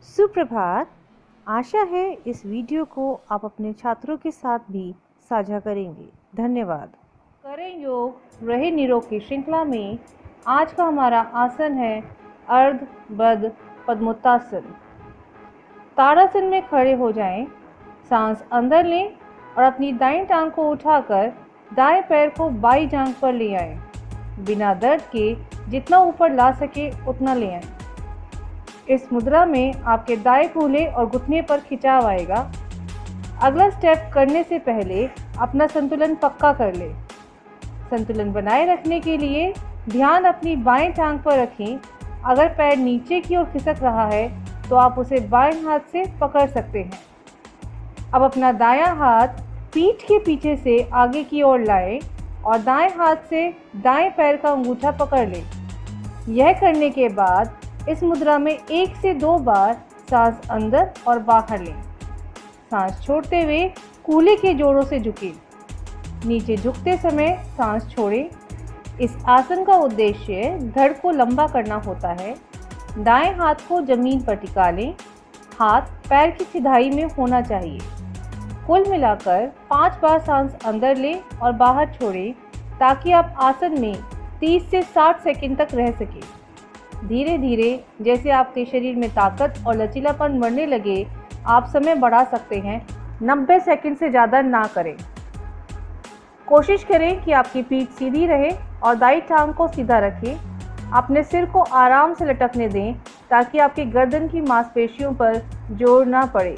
सुप्रभात। आशा है इस वीडियो को आप अपने छात्रों के साथ भी साझा करेंगे। धन्यवाद। करें योग रहे निरोग की श्रृंखला में आज का हमारा आसन है अर्ध बद्ध पद्मोत्तासन। ताड़ासन में खड़े हो जाएं, सांस अंदर लें और अपनी दाईं टांग को उठाकर दाएं पैर को बाईं जांघ पर ले आएं। बिना दर्द के जितना ऊपर ला सके उतना ले आएं। इस मुद्रा में आपके दाएं कूल्हे और घुटने पर खिंचाव आएगा। अगला स्टेप करने से पहले अपना संतुलन पक्का कर लें। संतुलन बनाए रखने के लिए ध्यान अपनी बाएं टांग पर रखें। अगर पैर नीचे की ओर खिसक रहा है तो आप उसे बाएं हाथ से पकड़ सकते हैं। अब अपना दायां हाथ पीठ के पीछे से आगे की ओर लाएं और दाएं हाथ से दाएं पैर का अंगूठा पकड़ लें। यह करने के बाद इस मुद्रा में 1 से 2 बार सांस अंदर और बाहर लें। सांस छोड़ते हुए कूल्हे के जोड़ों से झुकें। नीचे झुकते समय सांस छोड़ें। इस आसन का उद्देश्य धड़ को लंबा करना होता है। दाएं हाथ को जमीन पर टिका लें। हाथ पैर की सिधाई में होना चाहिए। कुल मिलाकर 5 बार सांस अंदर लें और बाहर छोड़ें ताकि आप आसन में 30 से 60 सेकंड तक रह सकें। धीरे धीरे जैसे आपके शरीर में ताकत और लचीलापन बढ़ने लगे आप समय बढ़ा सकते हैं। 90 सेकंड से ज़्यादा ना करें। कोशिश करें कि आपकी पीठ सीधी रहे और दाईं टांग को सीधा रखें। अपने सिर को आराम से लटकने दें ताकि आपकी गर्दन की मांसपेशियों पर जोर ना पड़े।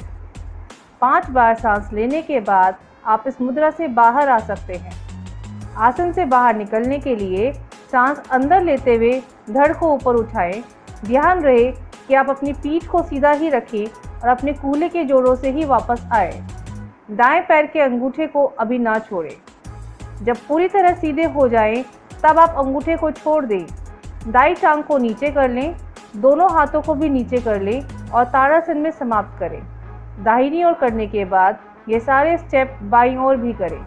5 बार सांस लेने के बाद आप इस मुद्रा से बाहर आ सकते हैं। आसन से बाहर निकलने के लिए सांस अंदर लेते हुए धड़ को ऊपर उठाएं। ध्यान रहे कि आप अपनी पीठ को सीधा ही रखें और अपने कूल्हे के जोड़ों से ही वापस आए। दाएं पैर के अंगूठे को अभी ना छोड़ें। जब पूरी तरह सीधे हो जाएं, तब आप अंगूठे को छोड़ दें। दाईं टांग को नीचे कर लें। दोनों हाथों को भी नीचे कर लें और ताड़ासन में समाप्त करें। दाहिनी ओर करने के बाद ये सारे स्टेप बाईं ओर भी करें।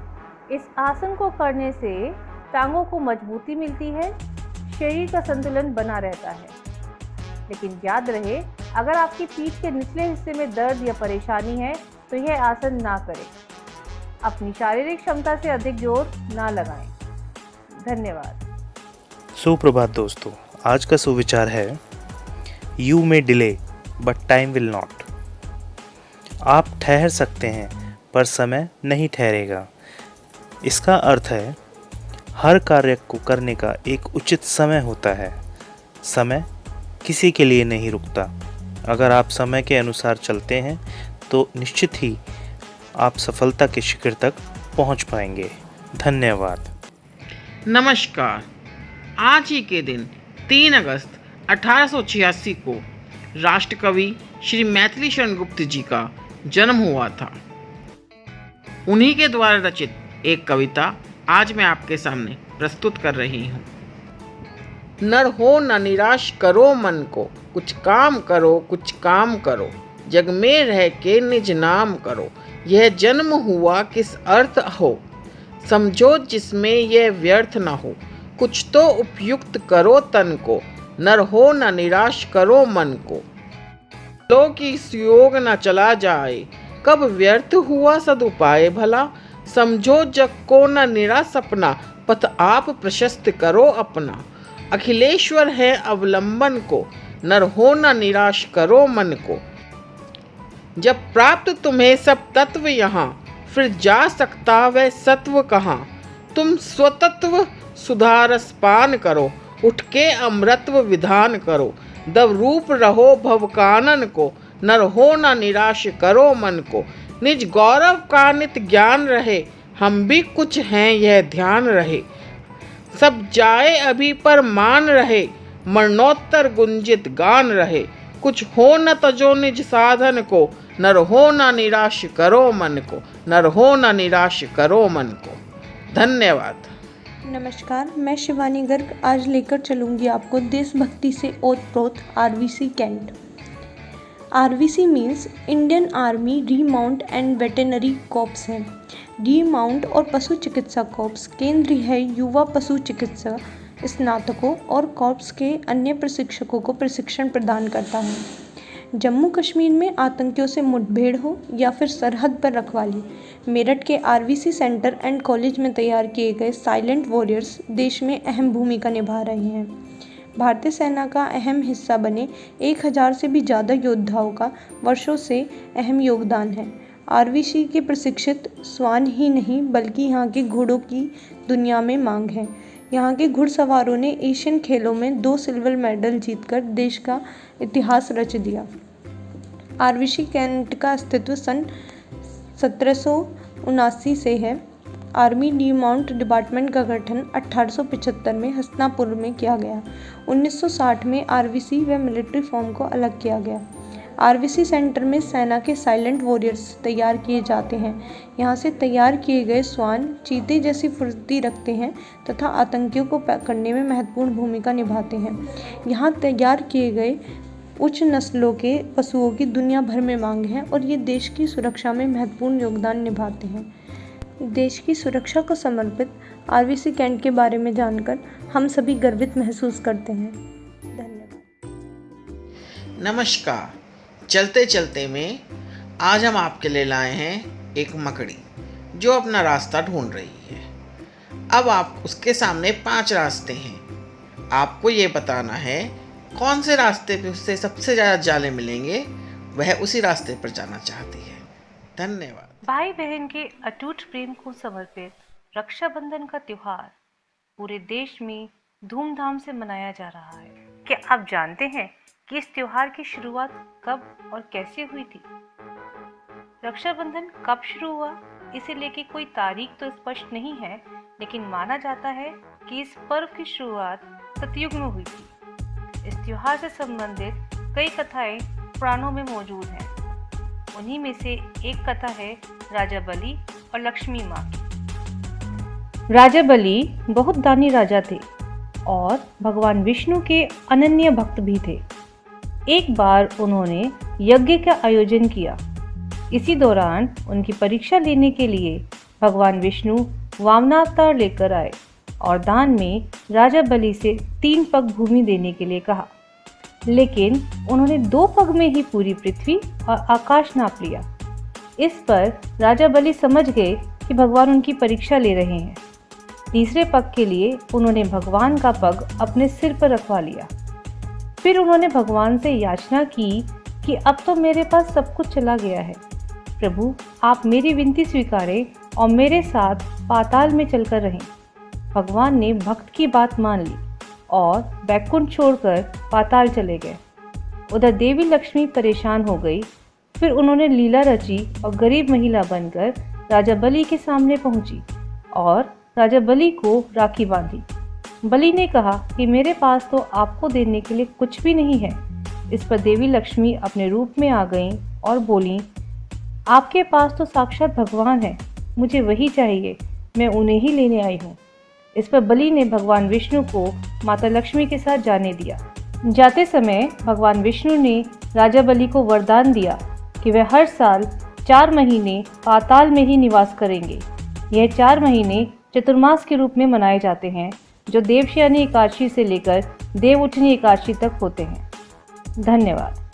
इस आसन को करने से टांगों को मजबूती मिलती है, शरीर का संतुलन बना रहता है। लेकिन याद रहे, अगर आपकी पीठ के निचले हिस्से में दर्द या परेशानी है तो यह आसन ना करें। अपनी शारीरिक क्षमता से अधिक जोर ना लगाएं। धन्यवाद। सुप्रभात दोस्तों, आज का सुविचार है you may delay but time will not. आप ठहर सकते हैं पर समय नहीं ठहरेगा। इसका अर्थ है हर कार्य को करने का एक उचित समय होता है। समय किसी के लिए नहीं रुकता। अगर आप समय के अनुसार चलते हैं तो निश्चित ही आप सफलता के शिखर तक पहुंच पाएंगे। धन्यवाद। नमस्कार। आज ही के दिन 3 अगस्त 1886 को राष्ट्रकवि श्री मैथिली शरण गुप्त जी का जन्म हुआ था। उन्हीं के द्वारा रचित एक कविता आज मैं आपके सामने प्रस्तुत कर रही हूँ। नर हो न निराश करो मन को, कुछ काम करो कुछ काम करो, जग में रह के निज नाम करो। यह जन्म हुआ किस अर्थ हो, समझो जिसमें यह व्यर्थ न हो। कुछ तो उपयुक्त करो तन को, नर हो न निराश करो मन को। लो की सुयोग न चला जाए, कब व्यर्थ हुआ सदुपाय भला। समझो जग को न निरा सपना, पथ आप प्रशस्त करो अपना। अखिलेश्वर है अवलंबन को, नर हो न निराश करो मन को। जब प्राप्त तुम्हें सब तत्व यहाँ, फिर जा सकता वह सत्व कहाँ। तुम स्वतत्व सुधारस पान करो, उठ के अमृतव विधान करो। दव रूप रहो भवकानन को, नर हो न निराश करो मन को। निज गौरव का नित ज्ञान रहे, हम भी कुछ हैं यह ध्यान रहे। सब जाए अभी पर मान रहे, मरणोत्तर गुंजित गान रहे। कुछ हो न तजो निज साधन को, नर हो न निराश करो मन को, नर हो न निराश करो मन को। धन्यवाद। नमस्कार, मैं शिवानी गर्ग आज लेकर चलूँगी आपको देशभक्ति से ओतप्रोत RVC cantt. RVC means Indian army remount and veterinary corps है। रीमाउंट और पशु चिकित्सा कॉर्प्स केंद्रीय है युवा पशु चिकित्सा स्नातकों और कॉर्प्स के अन्य प्रशिक्षकों को प्रशिक्षण प्रदान करता है। जम्मू कश्मीर में आतंकियों से मुठभेड़ हो या फिर सरहद पर रखवाली, मेरठ के आरवीसी सेंटर एंड कॉलेज में तैयार किए गए साइलेंट वॉरियर्स देश में अहम भूमिका निभा रहे हैं। भारतीय सेना का अहम हिस्सा बने 1000 से भी ज़्यादा योद्धाओं का वर्षों से अहम योगदान है। आरवीसी के प्रशिक्षित श्वान ही नहीं बल्कि यहाँ के घोड़ों की दुनिया में मांग है। यहाँ के घुड़सवारों ने एशियन खेलों में 2 सिल्वर मेडल जीतकर देश का इतिहास रच दिया। आरवीसी कैंट का अस्तित्व सन 1779 से है। आर्मी डिमाउंट डिपार्टमेंट का गठन 1875 में हस्तिनापुर में किया गया। 1960 में आरवीसी व मिलिट्री फॉर्म को अलग किया गया। आरवीसी सेंटर में सेना के साइलेंट वॉरियर्स तैयार किए जाते हैं। यहाँ से तैयार किए गए श्वान चीते जैसी फुर्ती रखते हैं तथा आतंकियों को पकड़ने में महत्वपूर्ण भूमिका निभाते हैं। यहाँ तैयार किए गए उच्च नस्लों के पशुओं की दुनिया भर में मांग है और ये देश की सुरक्षा में महत्वपूर्ण योगदान निभाते हैं। देश की सुरक्षा को समर्पित आरवीसी कैंट के बारे में जानकर हम सभी गर्वित महसूस करते हैं। धन्यवाद। नमस्कार। चलते चलते में आज हम आपके लिए लाए हैं एक मकड़ी जो अपना रास्ता ढूंढ रही है। अब आप उसके सामने 5 रास्ते हैं। आपको ये बताना है कौन से रास्ते पे उससे सबसे ज़्यादा जाले मिलेंगे, वह उसी रास्ते पर जाना चाहती है। धन्यवाद। भाई बहन के अटूट प्रेम को समर्पित रक्षाबंधन का त्योहार पूरे देश में धूमधाम से मनाया जा रहा है। क्या आप जानते हैं कि इस त्योहार की शुरुआत कब और कैसे हुई थी? रक्षाबंधन कब शुरू हुआ, इसे लेके कोई तारीख तो स्पष्ट नहीं है, लेकिन माना जाता है कि इस पर्व की शुरुआत सतयुग में हुई थी। इस त्योहार से संबंधित कई कथाएं पुराणों में मौजूद हैं। उन्हीं में से एक कथा है राजा बलि और लक्ष्मी माँ की। राजा बलि बहुत दानी राजा थे और भगवान विष्णु के अनन्य भक्त भी थे। एक बार उन्होंने यज्ञ का आयोजन किया। इसी दौरान उनकी परीक्षा लेने के लिए भगवान विष्णु वामनावतार लेकर आए और दान में राजा बलि से 3 पग भूमि देने के लिए कहा, लेकिन उन्होंने 2 पग में ही पूरी पृथ्वी और आकाश नाप लिया। इस पर राजा बलि समझ गए कि भगवान उनकी परीक्षा ले रहे हैं। तीसरे पग के लिए उन्होंने भगवान का पग अपने सिर पर रखवा लिया। फिर उन्होंने भगवान से याचना की कि अब तो मेरे पास सब कुछ चला गया है, प्रभु आप मेरी विनती स्वीकारें और मेरे साथ पाताल में चलकर रहें। भगवान ने भक्त की बात मान ली और बैकुंठ छोड़कर पाताल चले गए। उधर देवी लक्ष्मी परेशान हो गई। फिर उन्होंने लीला रची और गरीब महिला बनकर राजा बलि के सामने पहुंची और राजा बलि को राखी बांधी। बलि ने कहा कि मेरे पास तो आपको देने के लिए कुछ भी नहीं है। इस पर देवी लक्ष्मी अपने रूप में आ गईं और बोलीं, आपके पास तो साक्षात भगवान है, मुझे वही चाहिए, मैं उन्हें ही लेने आई हूँ। इस पर बलि ने भगवान विष्णु को माता लक्ष्मी के साथ जाने दिया। जाते समय भगवान विष्णु ने राजा बलि को वरदान दिया कि वह हर साल 4 महीने पाताल में ही निवास करेंगे। यह 4 महीने चतुर्मास के रूप में मनाए जाते हैं, जो देवशयनी एकादशी से लेकर देवउठनी एकादशी तक होते हैं। धन्यवाद।